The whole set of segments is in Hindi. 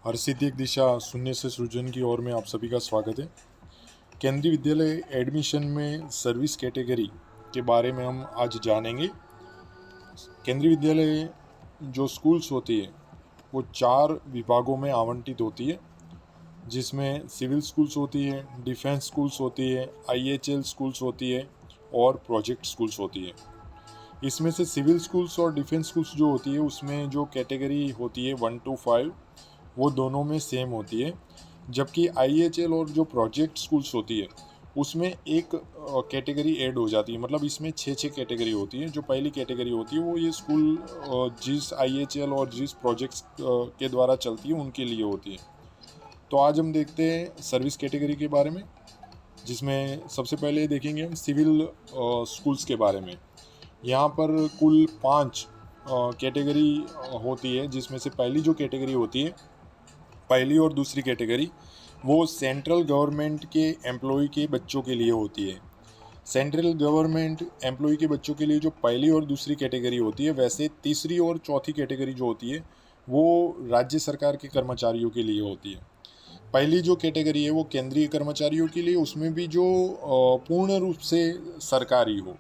हर सिद्धि एक दिशा शून्य से सृजन की ओर में आप सभी का स्वागत है। केंद्रीय विद्यालय एडमिशन में सर्विस कैटेगरी के बारे में हम आज जानेंगे। केंद्रीय विद्यालय जो स्कूल्स होती है वो 4 विभागों में आवंटित होती है, जिसमें सिविल स्कूल्स होती है, डिफेंस स्कूल्स होती है, आईएचएल स्कूल्स होती है और प्रोजेक्ट स्कूल्स होती है। इसमें से सिविल स्कूल्स और डिफेंस स्कूल्स जो होती है उसमें जो कैटेगरी होती है 1 to 5 वो दोनों में सेम होती है, जबकि आईएचएल और जो प्रोजेक्ट स्कूल्स होती है उसमें एक कैटेगरी ऐड हो जाती है। मतलब इसमें 6 कैटेगरी होती है। जो पहली कैटेगरी होती है वो ये स्कूल जिस आईएचएल और जिस प्रोजेक्ट्स के द्वारा चलती है उनके लिए होती है। तो आज हम देखते हैं सर्विस कैटेगरी के बारे में, जिसमें सबसे पहले देखेंगे हम सिविल स्कूल्स के बारे में। यहाँ पर कुल 5 कैटेगरी होती है, जिसमें से पहली जो कैटेगरी होती है, पहली और दूसरी कैटेगरी वो सेंट्रल गवर्नमेंट के एम्प्लॉय के बच्चों के लिए होती है। सेंट्रल गवर्नमेंट एम्प्लॉय के बच्चों के लिए जो पहली और दूसरी कैटेगरी होती है, वैसे तीसरी और चौथी कैटेगरी जो होती है वो राज्य सरकार के कर्मचारियों के लिए होती है। पहली जो कैटेगरी है वो केंद्रीय कर्मचारियों के लिए, उसमें भी जो पूर्ण रूप से सरकारी हो,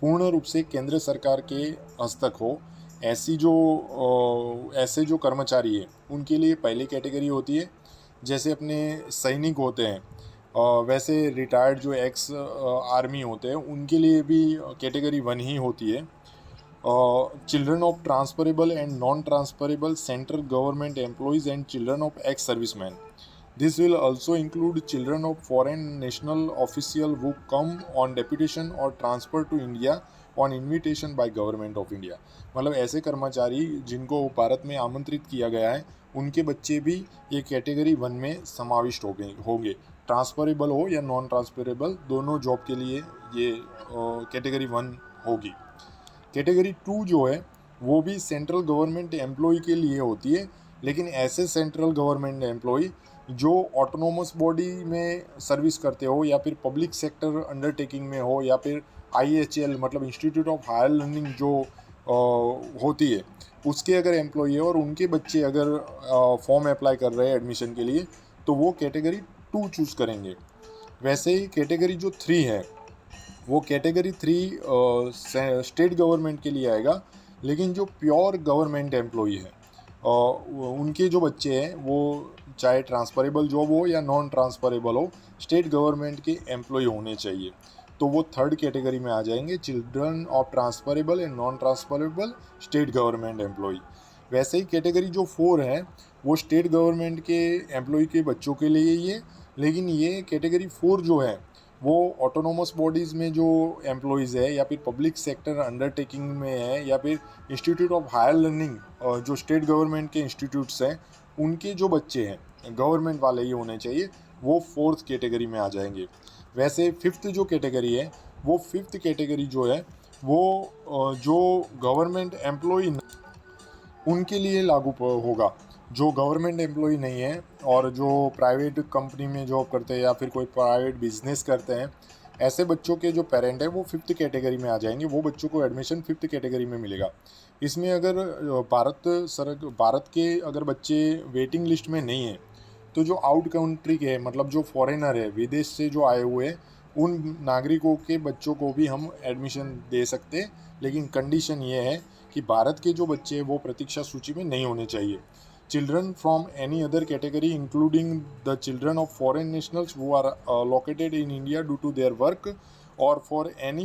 पूर्ण रूप से केंद्र सरकार के हस्तक हो, ऐसे जो कर्मचारी हैं उनके लिए पहली कैटेगरी होती है। जैसे अपने सैनिक होते हैं, वैसे रिटायर्ड जो एक्स आर्मी होते हैं उनके लिए भी कैटेगरी 1 ही होती है। Children of transferable and non transferable central government employees and children of ex serviceman. This will also include children of foreign national official who come on deputation or transfer to India on invitation by Government of India। मतलब ऐसे कर्मचारी जिनको भारत में आमंत्रित किया गया है उनके बच्चे भी ये कैटेगरी 1 में समाविष्ट होंगे। ट्रांसफरेबल हो या नॉन ट्रांसफरेबल, दोनों जॉब के लिए ये कैटेगरी 1 होगी। कैटेगरी 2 जो है वो भी सेंट्रल गवर्नमेंट एम्प्लॉय के लिए होती है, लेकिन ऐसे सेंट्रल गवर्नमेंट एम्प्लॉय जो ऑटोनोमस बॉडी में सर्विस करते हो या फिर पब्लिक सेक्टर अंडरटेकिंग में हो या फिर आईएचएल मतलब इंस्टीट्यूट ऑफ हायर लर्निंग जो होती है उसके अगर एम्प्लॉय है और उनके बच्चे अगर फॉर्म अप्लाई कर रहे हैं एडमिशन के लिए तो वो कैटेगरी 2 चूज़ करेंगे। वैसे ही कैटेगरी जो 3 है वो कैटेगरी 3 स्टेट गवर्नमेंट के लिए आएगा, लेकिन जो प्योर गवर्नमेंट एम्प्लॉई है उनके जो बच्चे हैं वो चाहे ट्रांसफरेबल जॉब हो या नॉन ट्रांसफरेबल हो, स्टेट गवर्नमेंट के एम्प्लॉय होने चाहिए। तो वो थर्ड कैटेगरी में आ जाएंगे, children of transferable and non transferable state government employ. वैसे ही कैटेगरी जो 4 है वो स्टेट गवर्नमेंट के एम्प्लॉय के बच्चों के लिए ही है, लेकिन ये कैटेगरी 4 जो है वो ऑटोनोमस बॉडीज़ में जो एम्प्लॉयज़ है या फिर पब्लिक सेक्टर अंडरटेकिंग में है या फिर इंस्टीट्यूट ऑफ हायर लर्निंग जो स्टेट गवर्नमेंट के इंस्टीट्यूट्स हैं उनके जो बच्चे हैं गवर्नमेंट वाले ही होने चाहिए, वो 4th कैटेगरी में आ जाएंगे। वैसे 5th जो कैटेगरी है वो 5th कैटेगरी जो है वो जो गवर्नमेंट एम्प्लॉय उनके लिए लागू होगा। जो गवर्नमेंट एम्प्लॉय नहीं है और जो प्राइवेट कंपनी में जॉब करते हैं या फिर कोई प्राइवेट बिजनेस करते हैं, ऐसे बच्चों के जो पेरेंट है वो 5th कैटेगरी में आ जाएंगे। वो बच्चों को एडमिशन 5th कैटेगरी में मिलेगा। इसमें अगर भारत के अगर बच्चे वेटिंग लिस्ट में नहीं हैं तो जो आउट कंट्री के हैं, मतलब जो फॉरेनर है, विदेश से जो आए हुए हैं, उन नागरिकों के बच्चों को भी हम एडमिशन दे सकते हैं, लेकिन कंडीशन ये है कि भारत के जो बच्चे हैं वो प्रतीक्षा सूची में नहीं होने चाहिए। Children from any other category including the children of foreign nationals who are located in India due to their work or for any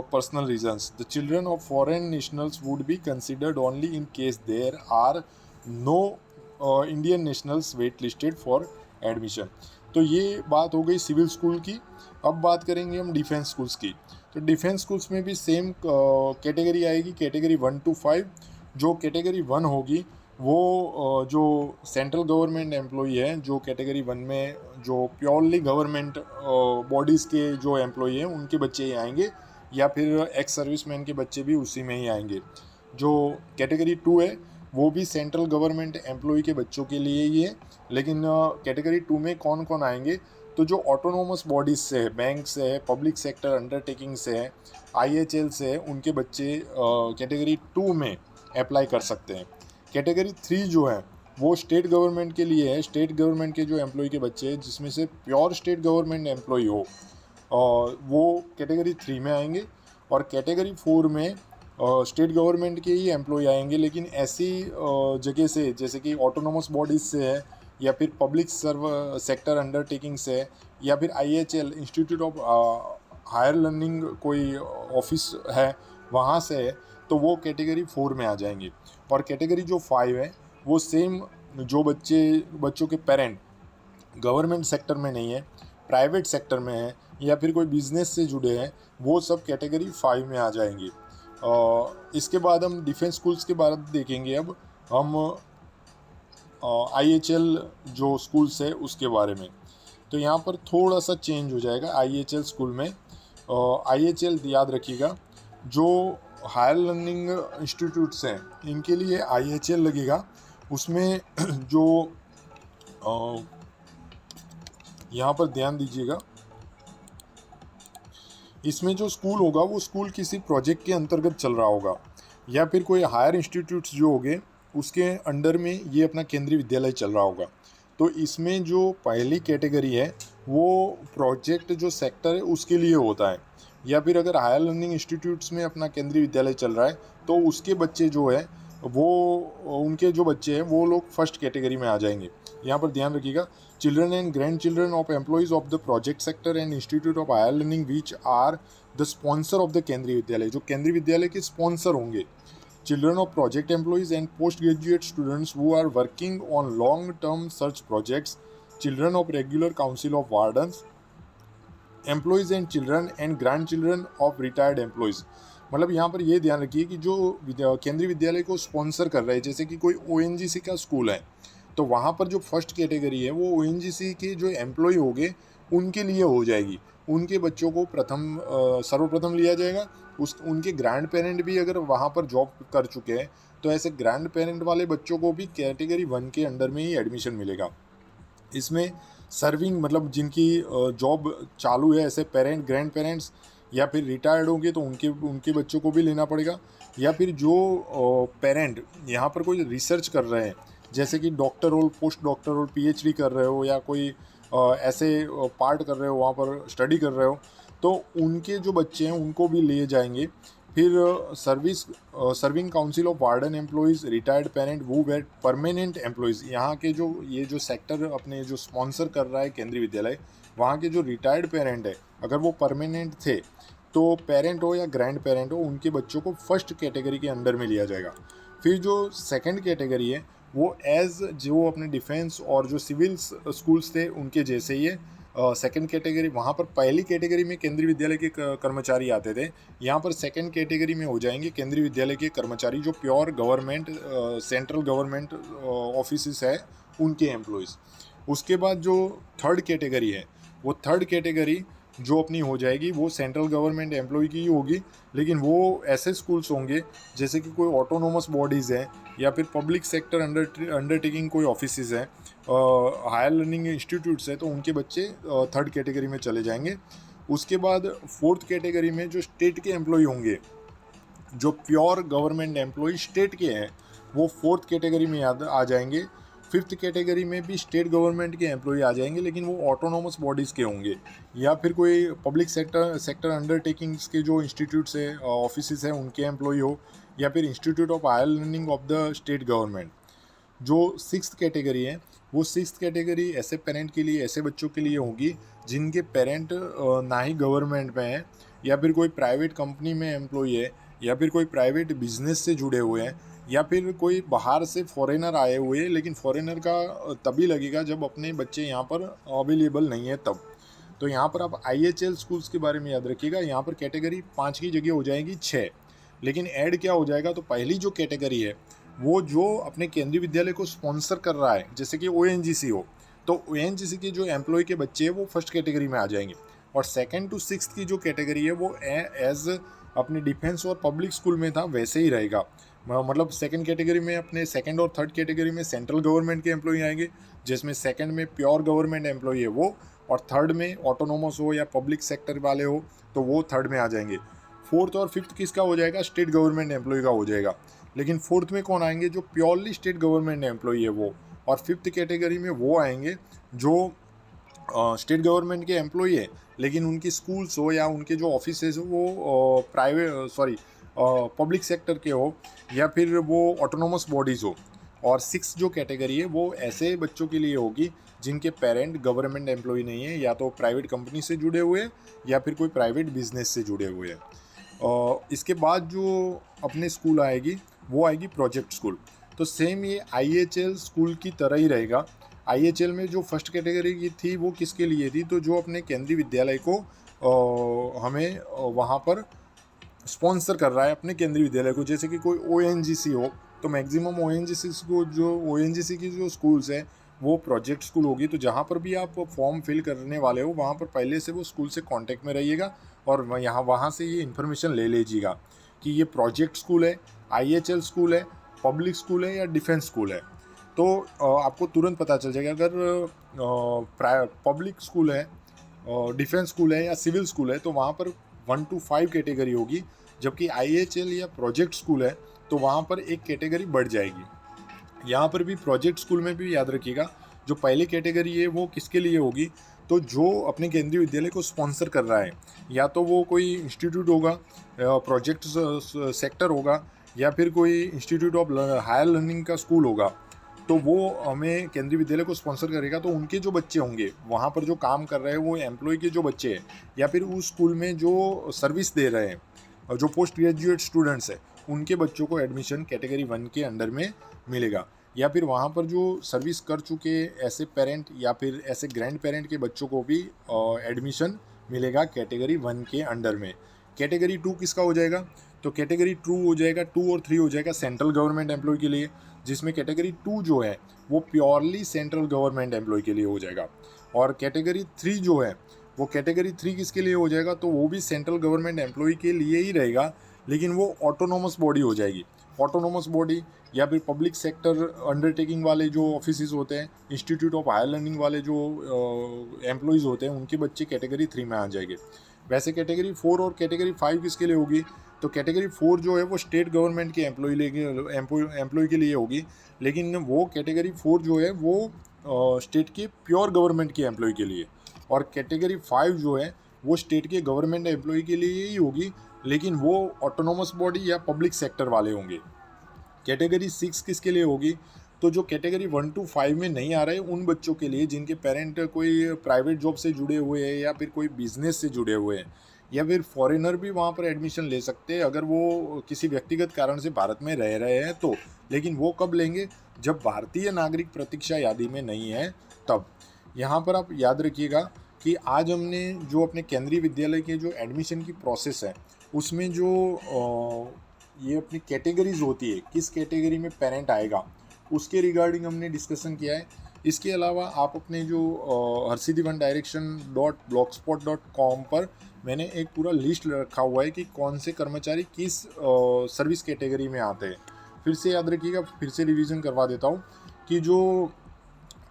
personal reasons, the children of foreign nationals would be considered only in case there are no Indian nationals wait listed for admission। तो ये बात हो गई सिविल स्कूल की। अब बात करेंगे हम डिफेंस स्कूल्स की। तो डिफेंस स्कूल्स में भी सेम कैटेगरी आएगी, कैटेगरी 1 to 5। जो कैटेगरी 1 होगी वो जो सेंट्रल गवर्नमेंट एम्प्लॉई है, जो कैटेगरी 1 में जो प्योरली गवर्नमेंट बॉडीज़ के जो एम्प्लॉई हैं उनके बच्चे ही आएंगे, या फिर एक्स सर्विसमैन के बच्चे भी उसी में ही आएंगे। जो कैटेगरी 2 है वो भी सेंट्रल गवर्नमेंट एम्प्लॉई के बच्चों के लिए ही है, लेकिन कैटेगरी 2 में कौन कौन आएंगे, तो जो ऑटोनोमस बॉडीज़ से है, बैंक से है, पब्लिक सेक्टर अंडरटेकिंग से है, आईएचएल से है, उनके बच्चे कैटेगरी 2 में अप्लाई कर सकते हैं। कैटेगरी 3 जो है वो स्टेट गवर्नमेंट के लिए है। स्टेट गवर्नमेंट के जो एम्प्लॉय के बच्चे हैं जिसमें से प्योर स्टेट गवर्नमेंट एम्प्लॉय हो, और वो कैटेगरी 3 में आएंगे। और कैटेगरी 4 में स्टेट गवर्नमेंट के ही एम्प्लॉय आएंगे, लेकिन ऐसी जगह से जैसे कि ऑटोनोमस बॉडीज से है, या फिर पब्लिक सर्व सेक्टर अंडरटेकिंग से है, या फिर IHL institute of higher learning कोई ऑफिस है वहाँ से है, तो वो कैटेगरी 4 में आ जाएंगे। और कैटेगरी जो 5 है वो सेम, जो बच्चों के पेरेंट गवर्नमेंट सेक्टर में नहीं है, प्राइवेट सेक्टर में है, या फिर कोई बिजनेस से जुड़े हैं, वो सब कैटेगरी 5 में आ जाएंगे। इसके बाद हम डिफेंस स्कूल्स के बारे में देखेंगे। अब हम IHL जो स्कूल्स है उसके बारे में, तो यहाँ पर थोड़ा सा चेंज हो जाएगा IHL स्कूल में। IHL याद रखिएगा, जो हायर लर्निंग इंस्टीट्यूट्स हैं इनके लिए IHL लगेगा। उसमें जो यहाँ पर ध्यान दीजिएगा, इसमें जो स्कूल होगा वो स्कूल किसी प्रोजेक्ट के अंतर्गत चल रहा होगा, या फिर कोई हायर इंस्टीट्यूट्स जो होंगे उसके अंडर में ये अपना केंद्रीय विद्यालय चल रहा होगा। तो इसमें जो पहली कैटेगरी है वो प्रोजेक्ट जो सेक्टर है उसके लिए होता है, या फिर अगर हायर लर्निंग इंस्टीट्यूट्स में अपना केंद्रीय विद्यालय चल रहा है तो उसके बच्चे जो है वो, उनके जो बच्चे हैं वो लोग फर्स्ट कैटेगरी में आ जाएंगे। यहाँ पर ध्यान रखिएगा, children and grand children of employees of the project sector and institute of higher learning which are the sponsor of the Kendriya Vidyalaya, जो केंद्रीय विद्यालय के स्पॉन्सर होंगे। Children of project employees and postgraduate students who are working on long-term search projects, children of regular council of wardens, employees and children and grandchildren of retired employees। मतलब यहाँ पर ये ध्यान रखिए कि जो केंद्रीय विद्यालय को स्पॉन्सर कर रहे हैं, जैसे कि कोई ONGC का स्कूल है, तो वहाँ पर जो फर्स्ट कैटेगरी है वो ONGC के जो एम्प्लॉय होंगे उनके लिए हो जाएगी। उनके बच्चों को सर्वप्रथम लिया जाएगा। उनके ग्रैंड पेरेंट भी अगर वहाँ पर जॉब कर चुके हैं तो ऐसे ग्रैंड पेरेंट वाले बच्चों को भी कैटेगरी 1 के अंडर में ही एडमिशन मिलेगा। इसमें सर्विंग मतलब जिनकी जॉब चालू है, ऐसे पेरेंट ग्रैंड पेरेंट्स या फिर रिटायर्ड होंगे तो उनके बच्चों को भी लेना पड़ेगा। या फिर जो पेरेंट यहाँ पर कोई रिसर्च कर रहे हैं, जैसे कि doctoral, post doctoral, PhD कर रहे हो, या कोई ऐसे पार्ट कर रहे हो, वहाँ पर स्टडी कर रहे हो, तो उनके जो बच्चे हैं उनको भी लिए जाएंगे। फिर serving council of warden employees, retired parent वो वेर परमानेंट एम्प्लॉयज़, यहाँ के जो ये जो सेक्टर अपने जो स्पॉन्सर कर रहा है केंद्रीय विद्यालय, वहाँ के जो रिटायर्ड पेरेंट है अगर वो परमानेंट थे तो पेरेंट हो या ग्रैंड पेरेंट हो उनके बच्चों को फर्स्ट कैटेगरी के अंडर में लिया जाएगा। फिर जो सेकंड कैटेगरी है वो जो अपने डिफेंस और जो सिविल स्कूल्स थे उनके जैसे ही है। सेकंड कैटेगरी, वहाँ पर पहली कैटेगरी में केंद्रीय विद्यालय के कर्मचारी आते थे, यहाँ पर सेकंड कैटेगरी में हो जाएंगे केंद्रीय विद्यालय के कर्मचारी जो pure government central government office है उनके एम्प्लॉयज़। उसके बाद जो थर्ड कैटेगरी है वो थर्ड कैटेगरी जो अपनी हो जाएगी वो सेंट्रल गवर्नमेंट एम्प्लॉय की ही होगी, लेकिन वो ऐसे स्कूल्स होंगे जैसे कि कोई ऑटोनोमस बॉडीज़ है या फिर पब्लिक सेक्टर अंडरटेकिंग कोई ऑफिसेज हैं, हायर लर्निंग इंस्टीट्यूट्स है, तो उनके बच्चे थर्ड कैटेगरी में चले जाएंगे। उसके बाद फोर्थ कैटेगरी में जो स्टेट के एम्प्लॉय होंगे, जो प्योर गवर्नमेंट एम्प्लॉय स्टेट के हैं, वो फोर्थ कैटेगरी में आ जाएंगे। फिफ्थ कैटेगरी में भी स्टेट गवर्नमेंट के एम्प्लॉय आ जाएंगे, लेकिन वो ऑटोनोमस बॉडीज़ के होंगे, या फिर कोई पब्लिक सेक्टर अंडरटेकिंग्स के जो इंस्टीट्यूट्स है ऑफिस हैं उनके एम्प्लॉय हो, या फिर institute of higher learning of the state government. जो सिक्स्थ कैटेगरी है वो सिक्स्थ कैटेगरी ऐसे पेरेंट के लिए, ऐसे बच्चों के लिए होगी जिनके पेरेंट ना ही गवर्नमेंट में है, या फिर कोई प्राइवेट कंपनी में एम्प्लॉय है, या फिर कोई प्राइवेट बिजनेस से जुड़े हुए हैं, या फिर कोई बाहर से फॉरेनर आए हुए हैं, लेकिन फॉरेनर का तभी लगेगा जब अपने बच्चे यहाँ पर अवेलेबल नहीं है तब। तो यहाँ पर आप IHL स्कूल्स के बारे में याद रखिएगा, यहाँ पर कैटेगरी 5 की जगह हो जाएगी 6, लेकिन ऐड क्या हो जाएगा, तो पहली जो कैटेगरी है वो जो अपने केंद्रीय विद्यालय को स्पॉन्सर कर रहा है, जैसे कि ONGC हो, तो ONGC के जो एम्प्लॉय के बच्चे हैं वो फर्स्ट कैटेगरी में आ जाएंगे। और सेकंड टू सिक्स्थ की जो कैटेगरी है वो एज अपने डिफेंस और पब्लिक स्कूल में था वैसे ही रहेगा। मतलब सेकंड कैटेगरी में अपने सेकंड और थर्ड कैटेगरी में सेंट्रल गवर्नमेंट के एम्प्लॉय आएंगे, जिसमें सेकंड में प्योर गवर्नमेंट एम्प्लॉय है वो, और थर्ड में ऑटोनोमस हो या पब्लिक सेक्टर वाले हो तो वो थर्ड में आ जाएंगे। फोर्थ और फिफ्थ किसका हो जाएगा, स्टेट गवर्नमेंट एम्प्लॉय का हो जाएगा। लेकिन फोर्थ में कौन आएंगे, जो प्योरली स्टेट गवर्नमेंट एम्प्लॉय है वो, और 5th कैटेगरी में वो आएंगे जो स्टेट गवर्नमेंट के एम्प्लॉई है, लेकिन उनकी स्कूल्स हो या उनके जो ऑफिसेज हो वो पब्लिक सेक्टर के हो या फिर वो ऑटोनोमस बॉडीज़ हो। और 6 जो कैटेगरी है वो ऐसे बच्चों के लिए होगी जिनके पेरेंट गवर्नमेंट एम्प्लॉय नहीं है, या तो प्राइवेट कंपनी से जुड़े हुए हैं या फिर कोई प्राइवेट बिजनेस से जुड़े हुए हैं। इसके बाद जो अपने स्कूल आएगी वो आएगी प्रोजेक्ट स्कूल। तो सेम ये IHL स्कूल की तरह ही रहेगा। IHL में जो फर्स्ट कैटेगरी की थी वो किसके लिए थी, तो जो अपने केंद्रीय विद्यालय को हमें वहाँ पर स्पॉन्सर कर रहा है अपने केंद्रीय विद्यालय को। जैसे कि कोई ONGC हो तो मैक्सिमम ONGC को जो ONGC की जो स्कूल्स है वो प्रोजेक्ट स्कूल होगी। तो जहाँ पर भी आप फॉर्म फिल करने वाले हो वहाँ पर पहले से वो स्कूल से कांटेक्ट में रहिएगा और वहाँ से ये इन्फॉर्मेशन ले लीजिएगा कि ये प्रोजेक्ट स्कूल है, IHL स्कूल है, पब्लिक स्कूल है या डिफेंस स्कूल है। तो आपको तुरंत पता चल जाएगा। अगर पब्लिक स्कूल है, डिफेंस स्कूल है या सिविल स्कूल है तो वहाँ पर 1 to 5 कैटेगरी होगी, जबकि IHL या प्रोजेक्ट स्कूल है तो वहाँ पर एक कैटेगरी बढ़ जाएगी। यहाँ पर भी प्रोजेक्ट स्कूल में भी याद रखिएगा जो पहली कैटेगरी है वो किसके लिए होगी, तो जो अपने केंद्रीय विद्यालय को स्पॉन्सर कर रहा है, या तो वो कोई इंस्टीट्यूट होगा, प्रोजेक्ट सेक्टर होगा, या फिर कोई इंस्टीट्यूट ऑफ हायर लर्निंग का स्कूल होगा, तो वो हमें केंद्रीय विद्यालय को स्पॉन्सर करेगा। तो उनके जो बच्चे होंगे वहाँ पर जो काम कर रहे हैं वो एम्प्लॉय के जो बच्चे हैं या फिर उस स्कूल में जो सर्विस दे रहे हैं और जो पोस्ट ग्रेजुएट स्टूडेंट्स हैं उनके बच्चों को एडमिशन कैटेगरी 1 के अंडर में मिलेगा। या फिर वहाँ पर जो सर्विस कर चुके ऐसे पेरेंट या फिर ऐसे ग्रैंड पेरेंट के बच्चों को भी एडमिशन मिलेगा कैटेगरी 1 के अंडर में। कैटेगरी 2 किसका हो जाएगा, तो कैटेगरी 2 हो जाएगा 2 और 3 हो जाएगा सेंट्रल गवर्नमेंट एम्प्लॉय के लिए, जिसमें कैटेगरी 2 जो है वो प्योरली सेंट्रल गवर्नमेंट एम्प्लॉय के लिए हो जाएगा। और कैटेगरी 3 जो है वो कैटेगरी 3 किसके लिए हो जाएगा, तो वो भी सेंट्रल गवर्नमेंट एम्प्लॉय के लिए ही रहेगा, लेकिन वो ऑटोनोमस बॉडी हो जाएगी। ऑटोनोमस बॉडी या फिर पब्लिक सेक्टर अंडरटेकिंग वाले जो ऑफिसेज होते हैं, इंस्टीट्यूट ऑफ हायर लर्निंग वाले जो एम्प्लॉयज़ होते हैं उनके बच्चे कैटेगरी 3 में आ जाएंगे। वैसे कैटेगरी 4 और कैटेगरी 5 किसके लिए होगी, तो कैटेगरी 4 जो है वो स्टेट गवर्नमेंट के एम्प्लॉय के लिए होगी, लेकिन वो कैटेगरी 4 जो है वो स्टेट के प्योर गवर्नमेंट के एम्प्लॉय के लिए। और कैटेगरी 5 जो है वो स्टेट के गवर्नमेंट एम्प्लॉय के लिए ही होगी, लेकिन वो ऑटोनोमस बॉडी या पब्लिक सेक्टर वाले होंगे। कैटेगरी 6 किसके लिए होगी, तो जो कैटेगरी 1 to 5 में नहीं आ रहे उन बच्चों के लिए जिनके पेरेंट कोई प्राइवेट जॉब से जुड़े हुए हैं या फिर कोई बिजनेस से जुड़े हुए हैं, या फिर फॉरेनर भी वहाँ पर एडमिशन ले सकते हैं अगर वो किसी व्यक्तिगत कारण से भारत में रह रहे हैं तो। लेकिन वो कब लेंगे, जब भारतीय नागरिक प्रतीक्षा यादी में नहीं है तब। यहाँ पर आप याद रखिएगा कि आज हमने जो अपने केंद्रीय विद्यालय के जो एडमिशन की प्रोसेस है उसमें जो ये अपनी कैटेगरीज होती है, किस कैटेगरी में पेरेंट आएगा उसके रिगार्डिंग हमने डिस्कशन किया है। इसके अलावा आप अपने जो harsidivandirection.blogspot.com पर मैंने एक पूरा लिस्ट रखा हुआ है कि कौन से कर्मचारी किस सर्विस कैटेगरी में आते हैं। फिर से याद रखिएगा, फिर से रिवीजन करवा देता हूँ कि जो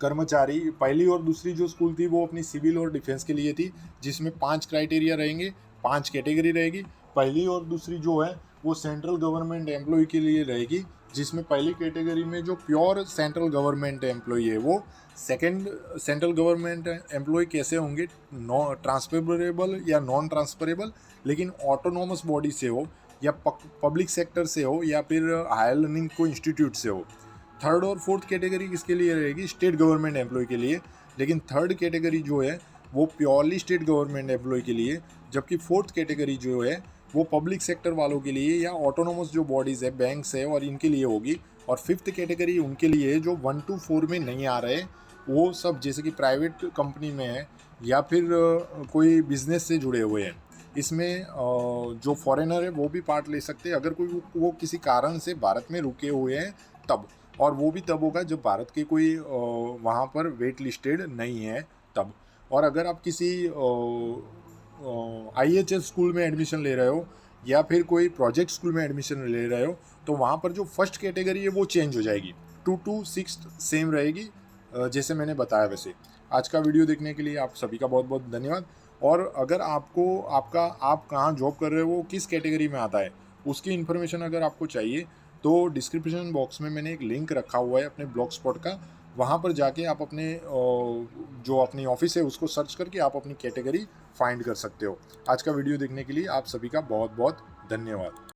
कर्मचारी पहली और दूसरी जो स्कूल थी वो अपनी सिविल और डिफेंस के लिए थी, जिसमें 5 क्राइटेरिया रहेंगे, 5 कैटेगरी रहेगी। पहली और दूसरी जो है वो सेंट्रल गवर्नमेंट एम्प्लॉय के लिए रहेगी, जिसमें पहली कैटेगरी में जो प्योर सेंट्रल गवर्नमेंट एम्प्लॉय है वो। सेकंड सेंट्रल गवर्नमेंट एम्प्लॉय कैसे होंगे, ट्रांसफरेबल या नॉन ट्रांसफरेबल, लेकिन ऑटोनोमस बॉडी से हो या पब्लिक सेक्टर से हो या फिर हायर लर्निंग को इंस्टीट्यूट से हो। थर्ड और फोर्थ कैटेगरी किसके लिए रहेगी, स्टेट गवर्नमेंट एम्प्लॉय के लिए, लेकिन थर्ड कैटेगरी जो है वो प्योरली स्टेट गवर्नमेंट एम्प्लॉय के लिए, जबकि फोर्थ कैटेगरी जो है वो पब्लिक सेक्टर वालों के लिए या ऑटोनोमस जो बॉडीज़ है, बैंक्स है और इनके लिए होगी। और फिफ्थ कैटेगरी उनके लिए जो 1 to 4 में नहीं आ रहे, वो सब जैसे कि प्राइवेट कंपनी में है या फिर कोई बिजनेस से जुड़े हुए हैं। इसमें जो फॉरेनर है वो भी पार्ट ले सकते हैं अगर कोई वो किसी कारण से भारत में रुके हुए हैं तब, और वो भी तब होगा जब भारत के कोई वहाँ पर वेट लिस्टेड नहीं है तब। और अगर आप किसी IHL स्कूल में एडमिशन ले रहे हो या फिर कोई प्रोजेक्ट स्कूल में एडमिशन ले रहे हो तो वहाँ पर जो फर्स्ट कैटेगरी है वो चेंज हो जाएगी, 2 to 6 सेम रहेगी जैसे मैंने बताया वैसे। आज का वीडियो देखने के लिए आप सभी का बहुत बहुत धन्यवाद। और अगर आपको आप कहाँ जॉब कर रहे हो वो किस कैटेगरी में आता है उसकी इन्फॉर्मेशन अगर आपको चाहिए तो डिस्क्रिप्शन बॉक्स में मैंने एक लिंक रखा हुआ है अपने ब्लॉग स्पॉट का, वहाँ पर जाके आप अपने जो अपनी ऑफिस है उसको सर्च करके आप अपनी कैटेगरी फाइंड कर सकते हो। आज का वीडियो देखने के लिए आप सभी का बहुत बहुत धन्यवाद।